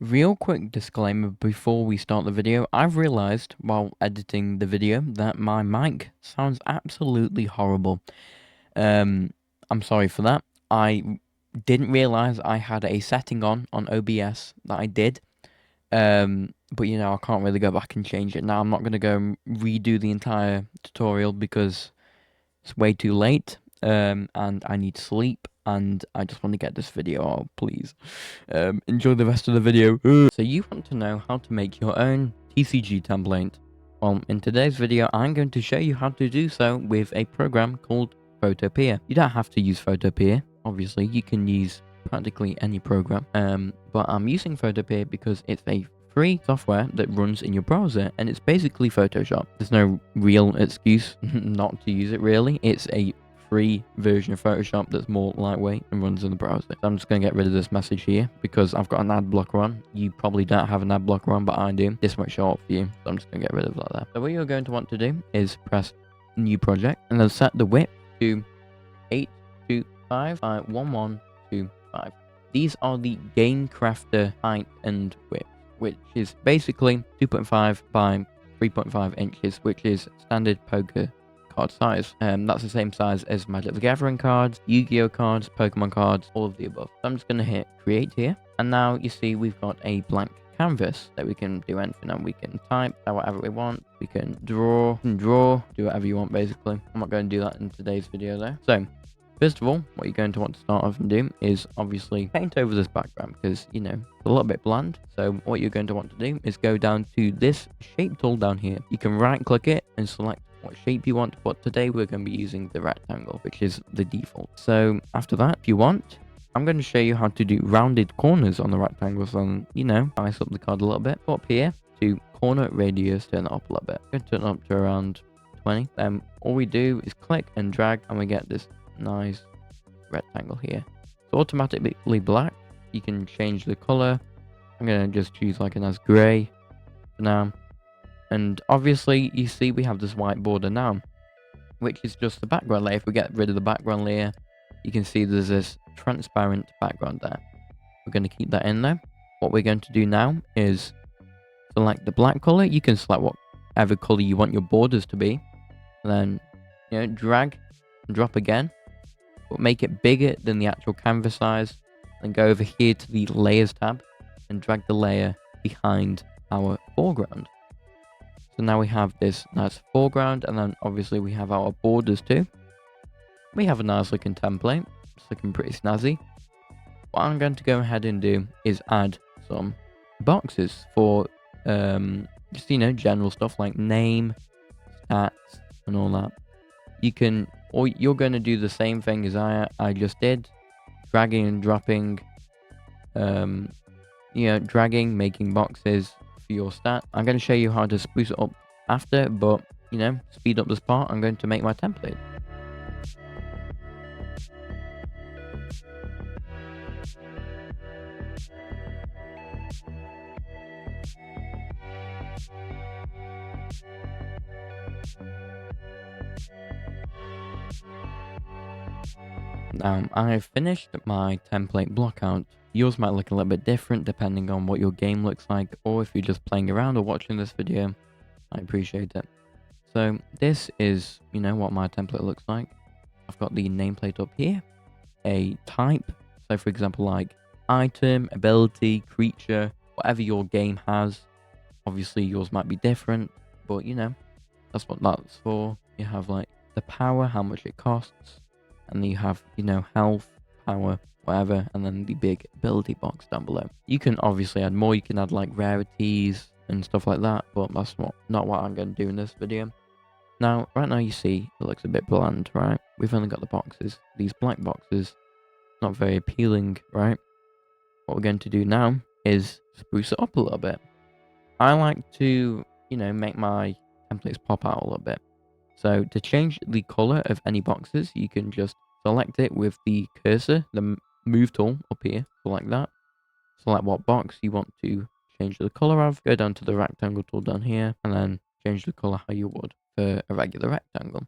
Real quick disclaimer before we start the video. I've realized while editing the video that my mic sounds absolutely horrible. Um, I'm sorry for that. I didn't realize I had a setting on OBS that I did. But I can't really go back and change it now. I'm not gonna go and redo the entire tutorial because it's way too late. And I need sleep, and I just want to get this video out, please. Enjoy the rest of the video. So you want to know how to make your own TCG template. Well, in today's video, I'm going to show you how to do so with a program called Photopea. You don't have to use Photopea. Obviously, you can use practically any program. But I'm using Photopea because it's a free software that runs in your browser, and it's basically Photoshop. There's no real excuse not to use it, really. It's a free version of Photoshop that's more lightweight and runs in the browser. So I'm just going to get rid of this message here because I've got an ad blocker on. You probably don't have an ad blocker on, but I do. This might show up for you, so I'm just going to get rid of that there. So what you're going to want to do is press New Project and then set the width to 825 by 1125. These are the Game Crafter height and width, which is basically 2.5 by 3.5 inches, which is standard poker card size. That's the same size as Magic the Gathering cards, Yu-Gi-Oh cards, Pokemon cards, all of the above. So I'm just going to hit create here, and now you see we've got a blank canvas that we can do anything on. We can type whatever we want, we can draw, do whatever you want basically. I'm not going to do that in today's video though. So first of all, what you're going to want to start off and do is obviously paint over this background because, it's a little bit bland. So what you're going to want to do is go down to this shape tool down here. You can right click it and select what shape you want, but today we're going to be using the rectangle, which is the default. So after that, if you want, I'm going to show you how to do rounded corners on the rectangles and, spice up the card a little bit. Go up here to corner radius, turn it up a little bit. I'm going to turn it up to around 20. Then all we do is click and drag and we get this nice rectangle here. It's automatically black. You can change the color. I'm gonna just choose like a nice gray for now. And obviously you see we have this white border now, which is just the background layer. If we get rid of the background layer, you can see there's this transparent background there. We're going to keep that in there. What we're going to do now is select the black color. You can select whatever color you want your borders to be, and then drag and drop again, but make it bigger than the actual canvas size, and go over here to the layers tab and drag the layer behind our foreground. So now we have this nice foreground, and then obviously we have our borders too. We have a nice looking template. It's looking pretty snazzy. What I'm going to go ahead and do is add some boxes for just general stuff like name, stats, and all that. You're going to do the same thing as I just did, dragging and dropping, dragging, making boxes for your stat. I'm going to show you how to spruce it up after, but speed up this part. I'm going to make my template. Now, I've finished my template block out. Yours might look a little bit different depending on what your game looks like, or if you're just playing around or watching this video. I appreciate it. So this is, what my template looks like. I've got the nameplate up here, a type. So for example, like item, ability, creature, whatever your game has. Obviously yours might be different, but that's what that's for. You have like the power, how much it costs, and then you have, health, power, whatever, and then the big ability box down below. You can obviously add more. You can add like rarities and stuff like that, but that's not what I'm going to do in this video. Now, right now you see it looks a bit bland, right? We've only got the boxes, these black boxes, not very appealing, right? What we're going to do now is spruce it up a little bit. I like to, make my templates pop out a little bit. So to change the color of any boxes, you can just select it with the cursor, the move tool up here, like that. Select what box you want to change the color of, go down to the rectangle tool down here, and then change the color how you would for a regular rectangle.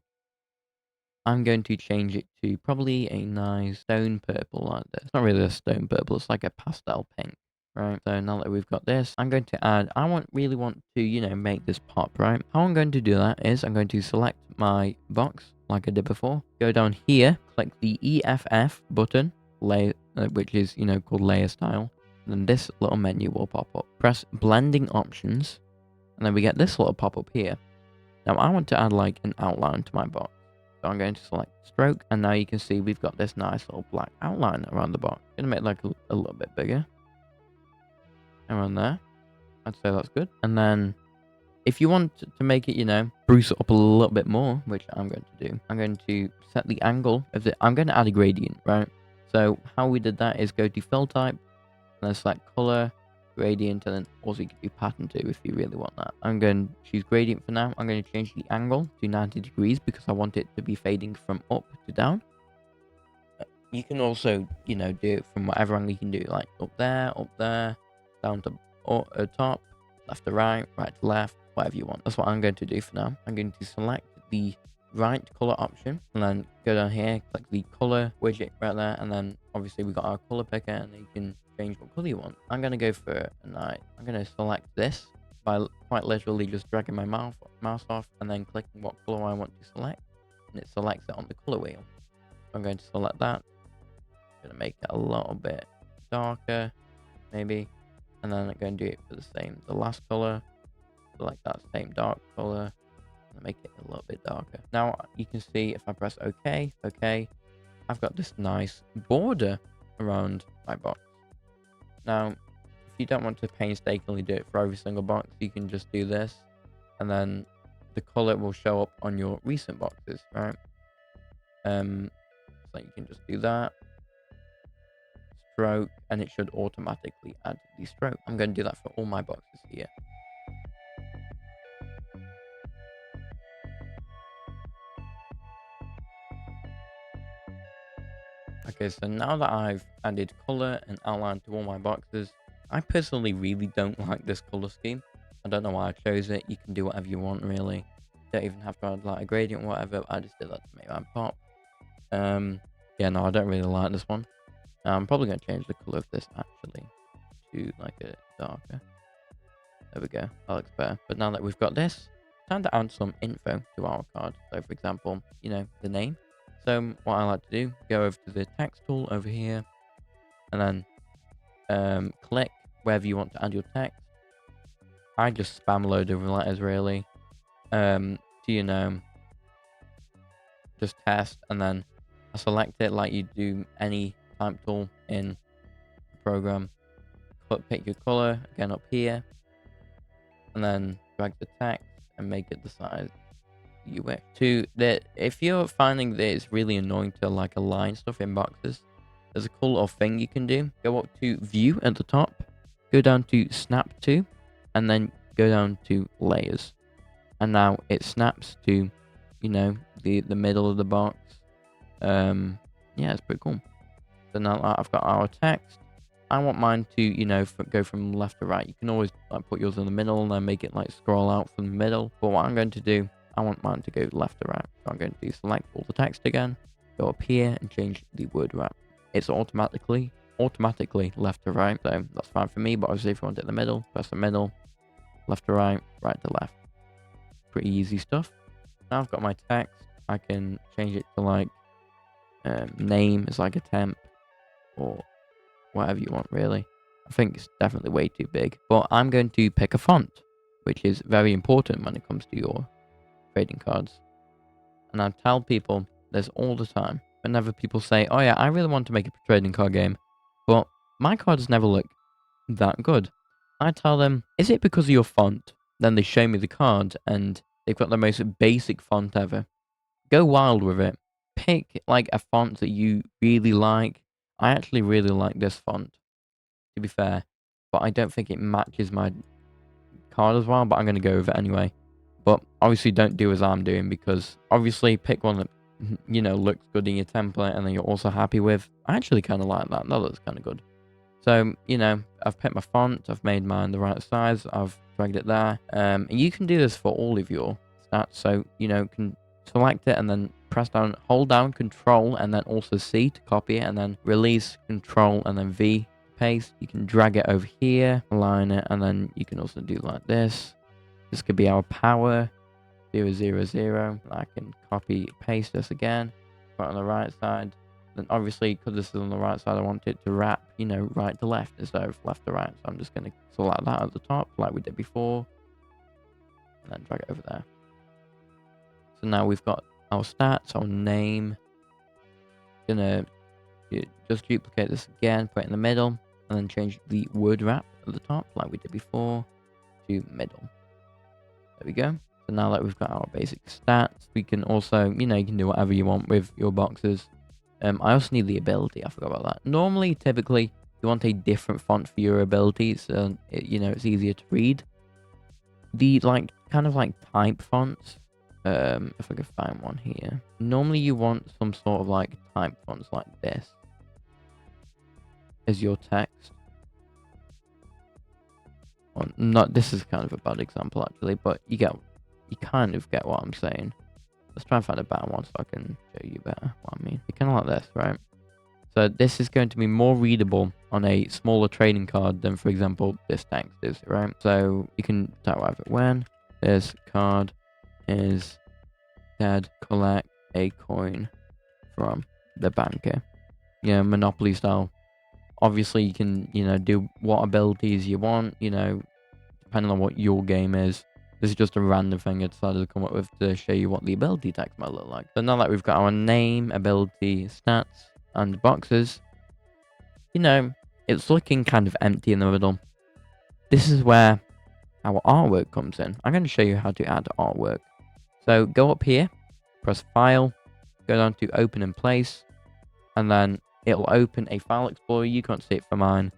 I'm going to change it to probably a nice stone purple like this. It's not really a stone purple, it's like a pastel pink. right? So now that we've got this, I'm going to add, really want to, make this pop, right? How I'm going to do that is I'm going to select my box like I did before, go down here, click the EFF button, layer, which is, called layer style. And then this little menu will pop up. Press blending options, and then we get this little pop up here. Now I want to add like an outline to my box. So I'm going to select stroke, and now you can see we've got this nice little black outline around the box. Gonna make like a little bit bigger. Around there. I'd say that's good. And then if you want to make it, spruce it up a little bit more, which I'm going to do, I'm going to set the angle of it. I'm going to add a gradient, right? So how we did that is go to fill type, and then select color, gradient, and then also you can do pattern too if you really want that. I'm going to choose gradient for now. I'm going to change the angle to 90 degrees because I want it to be fading from up to down. You can also, do it from whatever angle you can do, like up there, down to top, left to right to left, whatever you want. That's what I'm going to do for now. I'm going to select the right color option and then go down here, click the color widget right there, and then obviously we got our color picker, and you can change what color you want. I'm going to go for a night. I'm going to select this by quite literally just dragging my mouse off and then clicking what color I want to select, and it selects it on the color wheel. I'm going to select that. I'm going to make it a little bit darker, maybe. And then I'm going to do it for the last color, select that same dark color, and make it a little bit darker. Now you can see if I press OK, I've got this nice border around my box. Now, if you don't want to painstakingly do it for every single box, you can just do this, and then the color will show up on your recent boxes, right? So you can just do that. Stroke, and it should automatically add the stroke. I'm going to do that for all my boxes here. Okay, so now that I've added color and outline to all my boxes, I personally really don't like this color scheme. I don't know why I chose it. You can do whatever you want, really. Don't even have to add like a gradient or whatever. I just did that to make mine pop. Yeah, no, I don't really like this one. I'm probably going to change the color of this actually to like a darker. There we go. That looks better. But now that we've got this, time to add some info to our card. So for example, the name. So what I like to do, go over to the text tool over here, and then click wherever you want to add your text. I just spam load of letters really. To just test, and then I select it like you do any type tool in the program. Pick your color again up here, and then drag the text and make it the size you wish. If you're finding that it's really annoying to like align stuff in boxes, there's a cool little thing you can do. Go up to View at the top, go down to Snap to, and then go down to Layers. And now it snaps to, the middle of the box. Yeah, it's pretty cool. So now that I've got our text, I want mine to, go from left to right. You can always like put yours in the middle and then make it like scroll out from the middle. But what I'm going to do, I want mine to go left to right. So I'm going to select all the text again, go up here and change the word wrap. It's automatically left to right. So that's fine for me. But obviously if you want it in the middle, press the middle, left to right, right to left. Pretty easy stuff. Now I've got my text. I can change it to like name as like a temp or whatever you want really. I think it's definitely way too big, but I'm going to pick a font, which is very important when it comes to your trading cards. And I tell people this all the time. Whenever people say, oh yeah, I really want to make a trading card game, but my cards never look that good. I tell them, is it because of your font? Then they show me the card and they've got the most basic font ever. Go wild with it. Pick like a font that you really like. I actually really like this font, to be fair, but I don't think it matches my card as well, but I'm going to go with it anyway. But obviously don't do as I'm doing, because obviously pick one that, looks good in your template and then you're also happy with. I actually kind of like that. That looks kind of good. So, I've picked my font, I've made mine the right size, I've dragged it there. And you can do this for all of your stats. So, can select it and then hold down Control and then also C to copy it, and then release Control and then V to paste. You can drag it over here, align it, and then you can also do like this. This could be our power 000. I can copy paste this again, put it on the right side. Then obviously, because this is on the right side, I want it to wrap, you know, right to left instead of left to right. So I'm just going to select that at the top like we did before, and then drag it over there. So now we've got our stats, our name. Gonna just duplicate this again, put it in the middle, and then change the word wrap at the top like we did before to middle. There we go. So now that we've got our basic stats, we can also, you know, you can do whatever you want with your boxes. I also need the ability. I forgot about that. Normally, typically, you want a different font for your abilities. You know, it's easier to read. The kind of like type fonts. If I could find one here. Normally, you want some sort of like type fonts like this as your text. Well, not this is kind of a bad example actually, but you kind of get what I'm saying. Let's try and find a better one so I can show you better what I mean. You kind of like this, right? So this is going to be more readable on a smaller trading card than, for example, this text is, right? So you can type whatever. When this card is dead, collect a coin from the banker. Yeah, Monopoly style. Obviously, you can, you know, do what abilities you want, you know, depending on what your game is. This is just a random thing I decided to come up with to show you what the ability text might look like. So now that we've got our name, ability, stats, and boxes, you know, it's looking kind of empty in the middle. This is where our artwork comes in. I'm going to show you how to add artwork. So go up here, press File, go down to Open in Place, and then it'll open a file explorer. You can't see it for mine.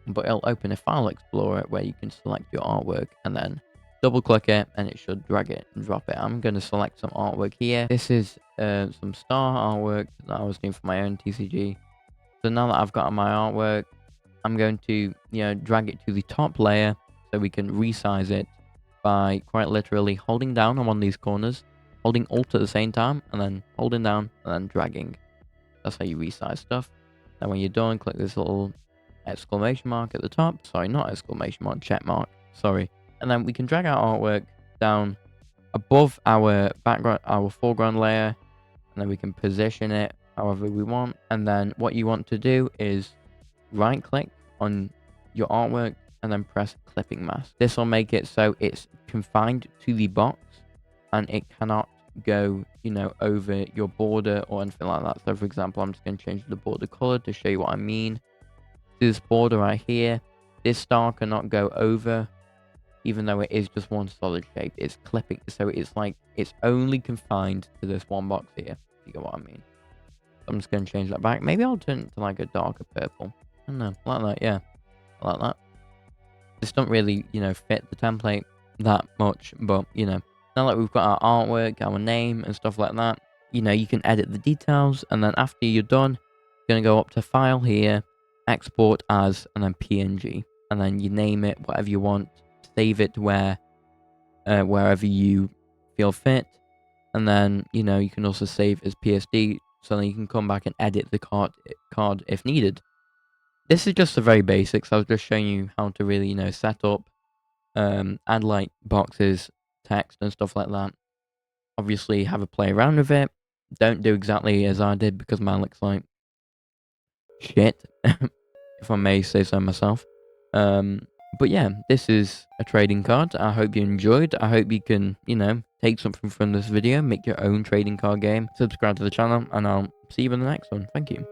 But it'll open a file explorer where you can select your artwork and then double click it and it should drag it and drop it. I'm going to select some artwork here. This is some star artwork that I was doing for my own TCG. So now that I've got my artwork, I'm going to, you know, drag it to the top layer so we can resize it by quite literally holding down on one of these corners, holding Alt at the same time, and then holding down and then dragging. That's how you resize stuff. And when you're done, click this little exclamation mark at the top. Sorry, not exclamation mark, check mark. Sorry. And then we can drag our artwork down above our background, our foreground layer, and then we can position it however we want. And then what you want to do is right click on your artwork and then press clipping mask. This will make it so it's confined to the box and it cannot go, you know, over your border or anything like that. So for example, I'm just going to change the border color to show you what I mean. This border right here, this star cannot go over, even though it is just one solid shape. It's clipping, so it's like it's only confined to this one box here, if you get what I mean. So I'm just going to change that back. Maybe I'll turn it to like a darker purple. I don't know, like that. Yeah, I like that. This don't really, you know, fit the template that much, but you know, now that we've got our artwork, our name and stuff like that, you know, you can edit the details, and then after you're done, you're going to go up to File here, Export as, and then PNG, and then you name it whatever you want, save it where wherever you feel fit, and then, you know, you can also save as PSD, so then you can come back and edit the card if needed. This is just the very basics. I was just showing you how to really, you know, set up, add like boxes, text and stuff like that. Obviously have a play around with it. Don't do exactly as I did because mine looks like shit, if I may say so myself. But yeah, this is a trading card. I hope you enjoyed. I hope you can, you know, take something from this video, make your own trading card game, subscribe to the channel, and I'll see you in the next one. Thank you.